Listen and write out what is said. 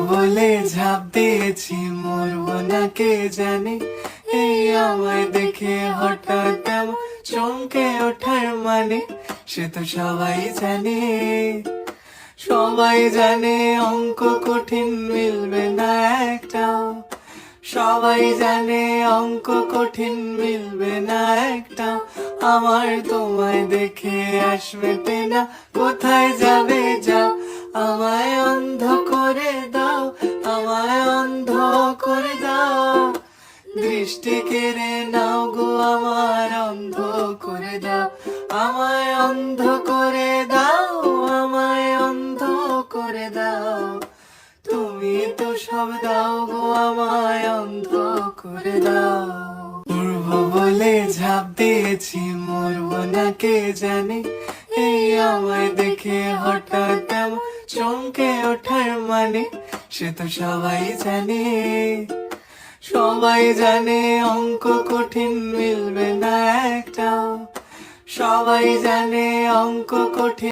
বলে ঝাঁপ দিয়েছি, মরবো না কে জানে। এই আমায় দেখে হঠাৎ এমন চমকে ওঠার মানে, সে তো সবাই জানে। সবাই জানে অঙ্ক কঠিন, মিলবে না একটাও। সবাই জানে অঙ্ক কঠিন, মিলবে না একটাও। আমার তোমায় দেখে আসবে না, কোথায় যাবে যাও। আমায় অন্ধ করে দাও, আমায় অন্ধ করে দাও। দৃষ্টি কেড়ে নাও গো আমার, অন্ধ করে দাও। আমায় অন্ধ করে দাও, আমায় অন্ধ করে দাও। তুমি তো সব দাও গো, আমায় অন্ধ করে দাও। উড়বো বলে ঝাঁপ দিয়েছি, মরবো না কে জানে। এই আমায় দেখে হঠাৎ এমন চমকে ওঠার মানে, সে তো সবাই জানে। সবাই জানে অঙ্ক কঠিন, মিলবে না একটাও। সবাই জানে অঙ্ক কঠিন।